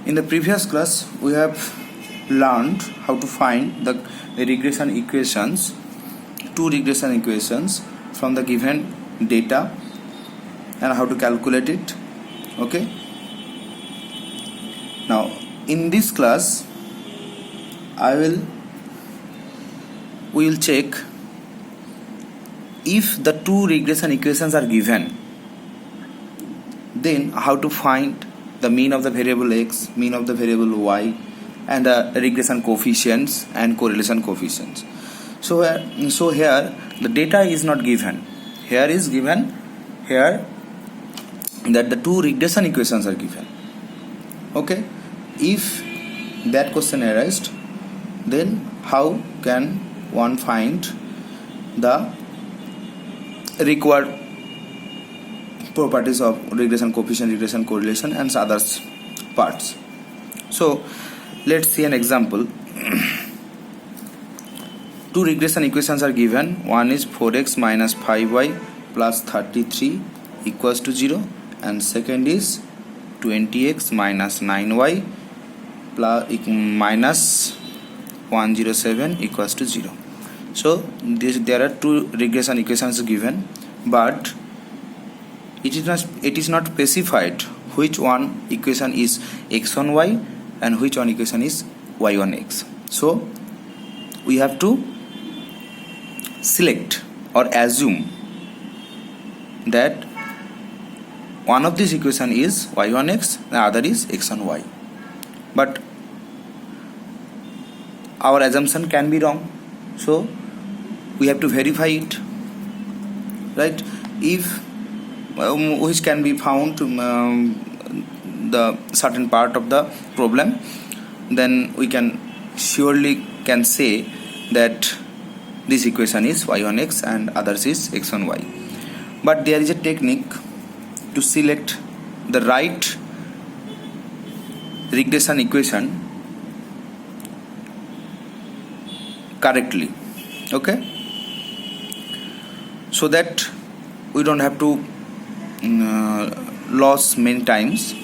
In the previous class, we have learned how to find the regression equations, two regression equations from the given data and how to calculate it. Okay. Now, in this class, we will check if the two regression equations are given, then how to find the mean of the variable x, mean of the variable y, and the regression coefficients and correlation coefficients. So here the data is not given. Here is given here that the two regression equations are given. Okay, if that question arises, then how can one find the required properties of regression coefficient, regression correlation, and others parts? So let's see an example. Two regression equations are given. One is 4x minus 5y plus 33 equals to 0, and second is 20x minus 9y plus minus 107 equals to 0. So there are two regression equations given, but it is not specified which one equation is x on y and which one equation is y on x. So we have to select or assume that one of these equation is y on x, the other is x on y. But our assumption can be wrong, so we have to verify it, right? If which can be found the certain part of the problem, then we can surely can say that this equation is y on x and others is x on y. But there is a technique to select the right regression equation correctly, okay, so that we don't have to lose many times,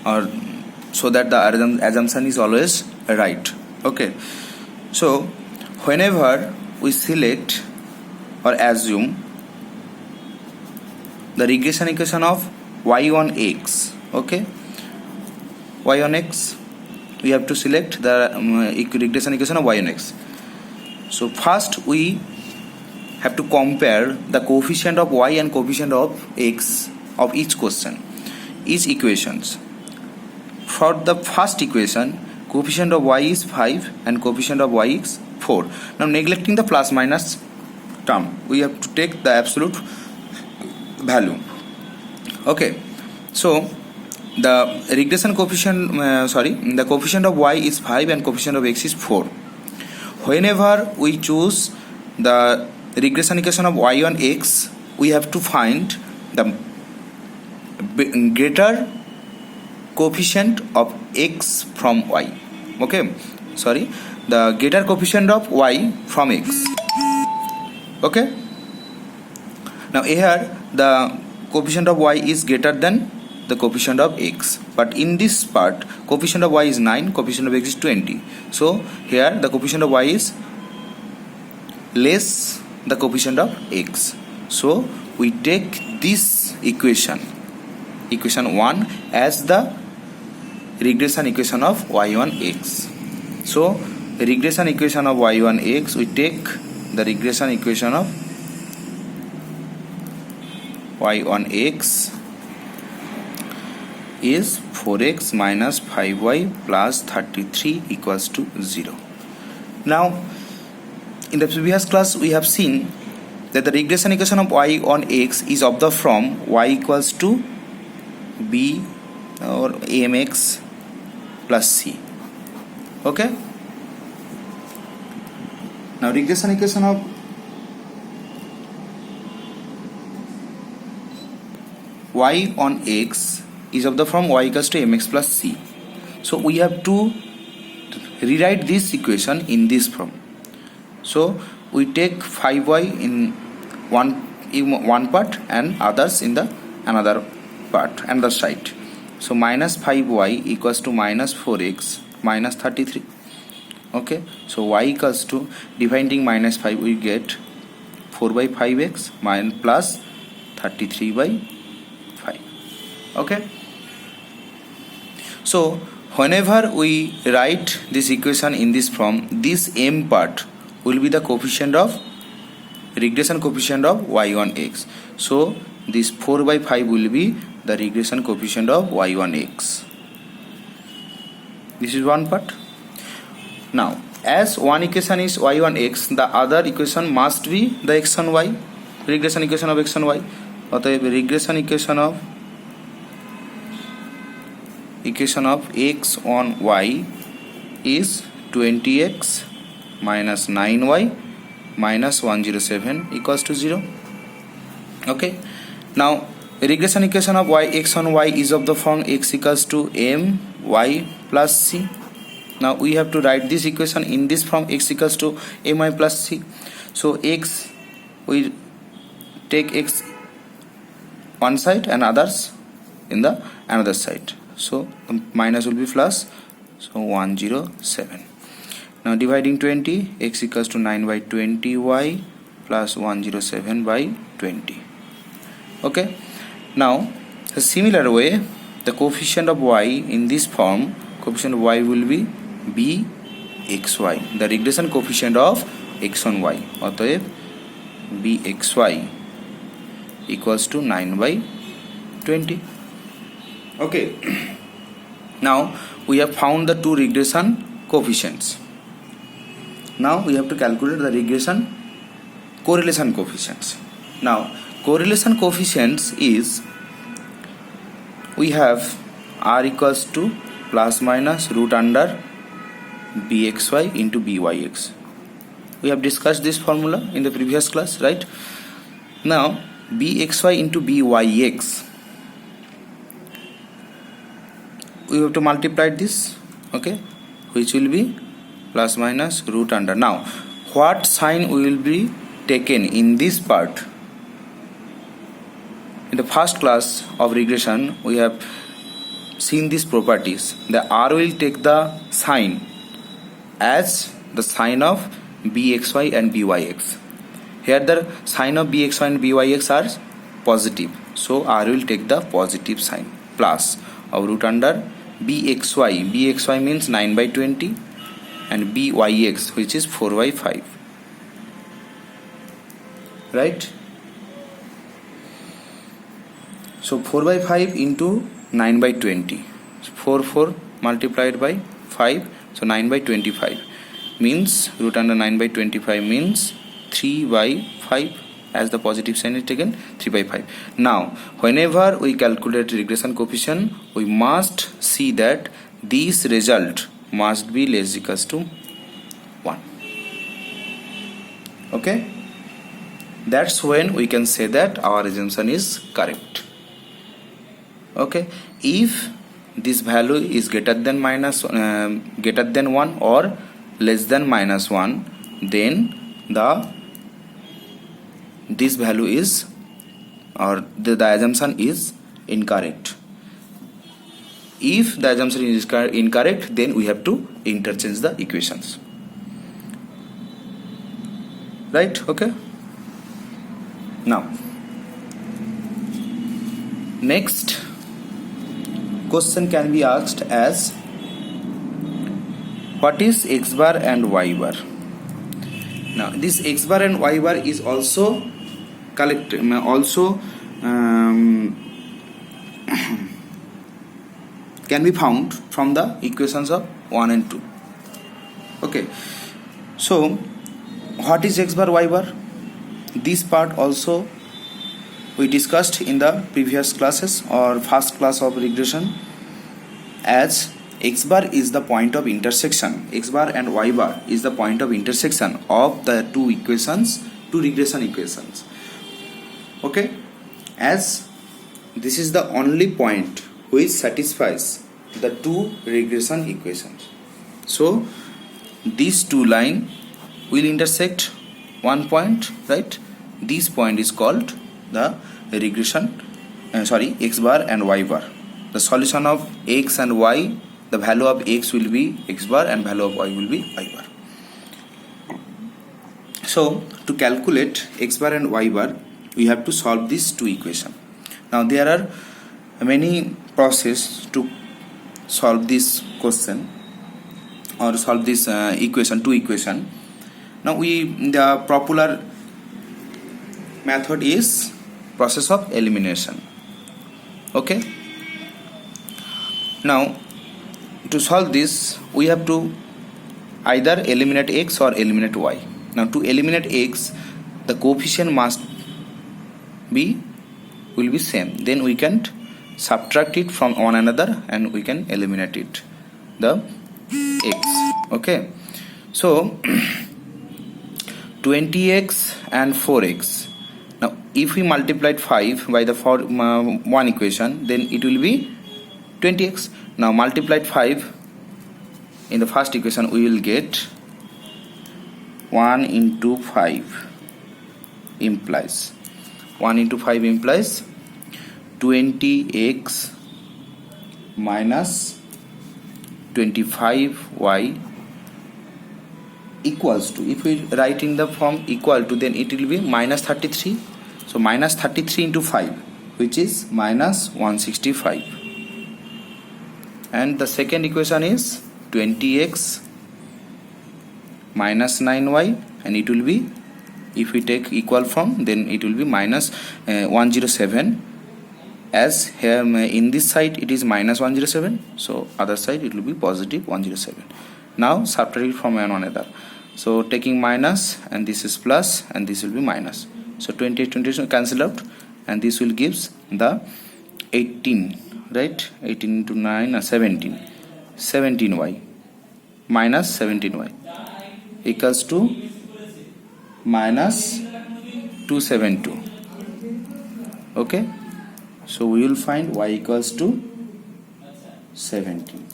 or so that the assumption is always right. Okay, so whenever we select or assume the regression equation of y on x, okay, y on x, we have to select the regression equation of y on x. So first we have to compare the coefficient of y and coefficient of x of each equations. For the first equation, coefficient of y is 5 and coefficient of y is 4. Now neglecting the plus minus term, we have to take the absolute value. Okay, so the regression coefficient, the coefficient of y is 5 and coefficient of x is 4. Whenever we choose the regression equation of y on x, we have to find the greater coefficient of x from y. Okay, the greater coefficient of y from x. Okay, now here the coefficient of y is greater than the coefficient of x, but in this part coefficient of y is 9, coefficient of x is 20. So here the coefficient of y is less the coefficient of x. So we take this equation 1 as the regression equation of y on x. So regression equation of y on x, we take the regression equation of y on x is 4x minus 5y plus 33 equals to 0. Now in the previous class we have seen that the regression equation of y on x is of the form y equals to b or amx plus c. Okay, now regression equation of y on x is of the form y equals to mx plus c. So we have to rewrite this equation in this form. So we take 5y in one part and others in the another part, another side. So minus 5y equals to minus 4x minus 33. Okay, so y equals to, dividing minus 5 we get 4 by 5x minus plus 33 by 5. Okay, so whenever we write this equation in this form, this m part will be the coefficient of regression coefficient of y on x. So this 4 by 5 will be the regression coefficient of y on x. This is one part. Now as one equation is y on x, the other equation must be the x on y, regression equation of x on y. অতএব regression equation of x on y is 20x minus 9y minus 107 equals to 0. Okay, now regression equation of x on y is of the form x equals to m y plus c. Now we have to write this equation in this form, x equals to my plus c. So x, we take x one side and others in the another side. So the minus will be plus. So 107. Now dividing 20, x equals to 9 by 20y plus 107 by 20. Okay. Now the similar way, the coefficient of y in this form, coefficient of y will be bxy, the regression coefficient of x on y. অতএব bxy equals to 9 by 20. Okay, now we have found the two regression coefficients. Now we have to calculate the regression correlation coefficients. Now correlation coefficients is, we have r equals to plus minus root under bxy into byx. We have discussed this formula in the previous class, right? Now bxy into byx, we have to multiply this, okay, which will be plus minus root under. Now what sign will be taken in this part? In the first class of regression we have seen these properties. The r will take the sign as the sign of bxy and byx. Here the sign of bxy and byx are positive, so r will take the positive sign, plus of root under bxy. Bxy means 9 by 20 and byx, which is 4 by 5. Right? So 4 by 5 into 9 by 20. 4 multiplied by 5. So 9 by 25 means root under 9 by 25 means 3 by 5, as the positive sign is taken, 3 by 5. Now whenever we calculate regression coefficient, we must see that this result must be less equals to 1. Okay, that's when we can say that our assumption is correct. Okay, if this value is greater than 1 or less than -1, then this value is, or the assumption is incorrect. If the assumption is incorrect, then we have to interchange the equations. Right? Okay. Now next question can be asked as, what is x bar and y bar? Now this x bar and y bar is also can be found from the equations of 1 and 2. Okay, so what is x bar, y bar? This part also we discussed in the previous classes or first class of regression, as x bar is the point of intersection. X bar and y bar is the point of intersection of the two regression equations. Okay, as this is the only point which satisfies the two regression equations. So these two lines will intersect one point, right? This point is called the regression x bar and y bar. the solution of x and y, the value of x will be x bar and value of y will be y bar. So to calculate x bar and y bar, we have to solve these two equations. Now there are many processes to solve this question or solve this two equation. Now the popular method is process of elimination. Okay. Now to solve this, we have to either eliminate x or eliminate y. Now to eliminate x, the coefficient will be same. Then we can subtract it from one another and we can eliminate it, the x. Okay. So 20x and 4x. Now if we multiplied 5 by the one equation, then it will be 20x. Now multiplied 5 in the first equation, we will get 1 into 5 implies 20x minus 25y equals to, if we write in the form equal to, then it will be minus 33. So minus 33 into 5, which is minus 165. And the second equation is 20x minus 9y, and it will be, if we take equal form, then it will be minus 107. As here in this side it is minus 107, so other side it will be positive 107. Now subtract it from one another. So taking minus, and this is plus, and this will be minus. So 28 cancel out, and this will gives the 18, right? 18 into 9 17y minus 17y equals to minus 272. Okay, so we will find y equals to 17.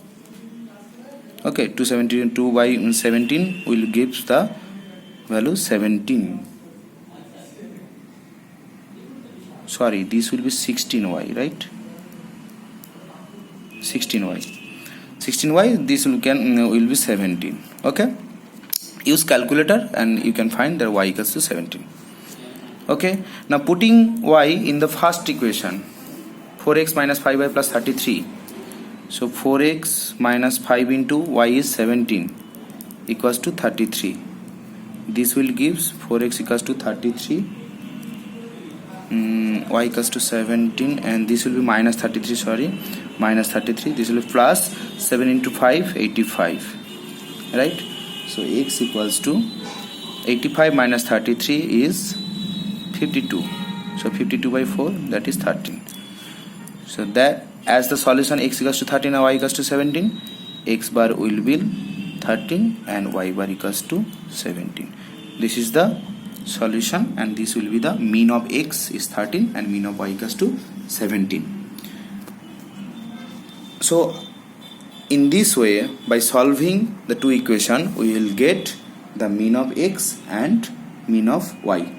Okay, 272 by 17 will give the value 17. Sorry, this will be 16y, right? 16y, this will be 17. Okay, use calculator and you can find that y equals to 17. Okay, now putting y in the first equation, 4x minus 5y plus 33. So 4x minus 5 into y is 17 equals to 33. This will gives 4x equals to 33, y equals to 17, and this will be minus 33, sorry, minus 33. This will be plus 7 into 5, 85, right? So x equals to 85 minus 33 is 52. So 52 by 4, that is 13. So that as the solution x equals to 13 and y equals to 17, x bar will be 13 and y bar equals to 17. This is the solution, and this will be the mean of x is 13 and mean of y equals to 17. So in this way, by solving the two equations, we will get the mean of x and mean of y.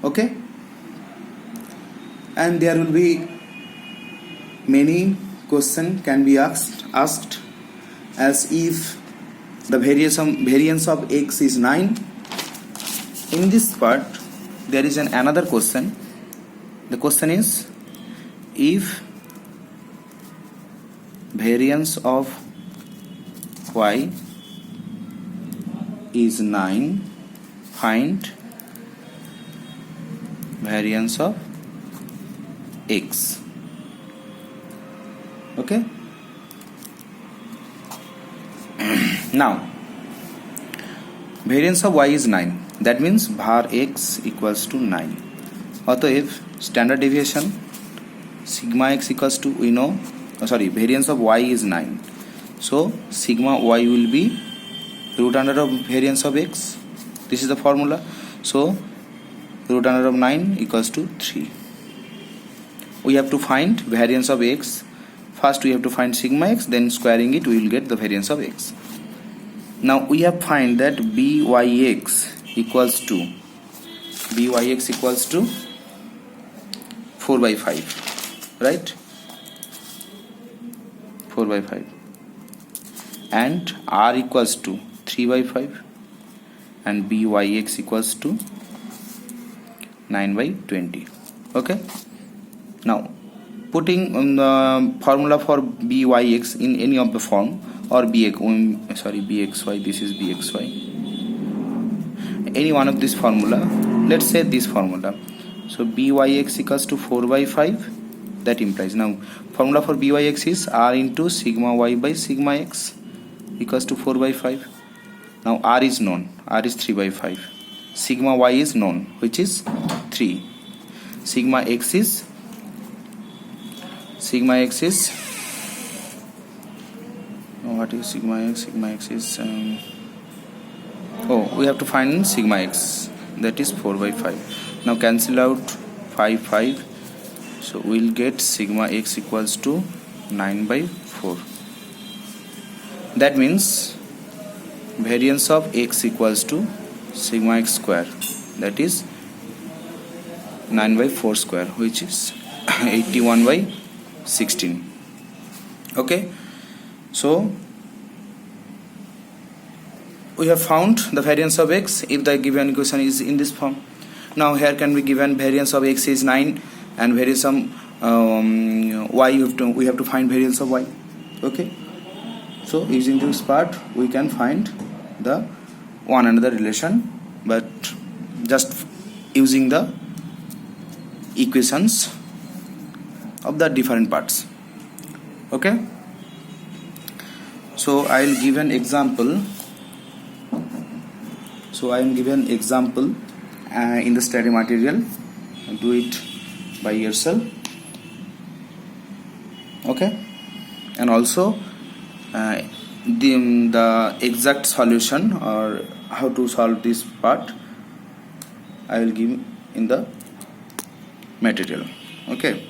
Okay, and there will be many questions can be asked as if the variance of x is 9. In this part there is another question. The question is, if variance of y is 9, find variance of x. Okay, now variance of y is 9, that means var x equals to 9. Otherwise, standard deviation sigma x equals to, we know, variance of y is 9, so sigma y will be root under of variance of x. This is the formula. So root under of 9 equals to 3. We have to find variance of x. First we have to find sigma x, then squaring it we will get the variance of x. Now we have find that byx equals to 4 by 5, right? 4 by 5, and r equals to 3 by 5, and byx equals to 9 by 20. Okay, now putting the formula for byx in any of the form, or bxy, this is bxy, any one of this formula, let's say this formula. So byx equals to 4 by 5. That implies, now formula for byx is r into sigma y by sigma x equals to 4 by 5. Now r is known, r is 3 by 5. Sigma y is known, which is 3. Sigma x is what is sigma x? Sigma x is we have to find sigma x, that is 4 by 5. Now cancel out 5, so we'll get sigma x equals to 9 by 4. That means variance of x equals to sigma x square, that is 9 by 4 square, which is 81 by 16. Okay, so we have found the variance of x if the given equation is in this form. Now here can be given variance of x is 9 and variance of y, we have to find variance of y. Okay, so using this part we can find the one another relation, but just using the equations of the different parts. Okay, so I will give an example. I am given example in the study material. Do it by yourself. Okay, and also the exact solution or how to solve this part I will give in the material. Okay.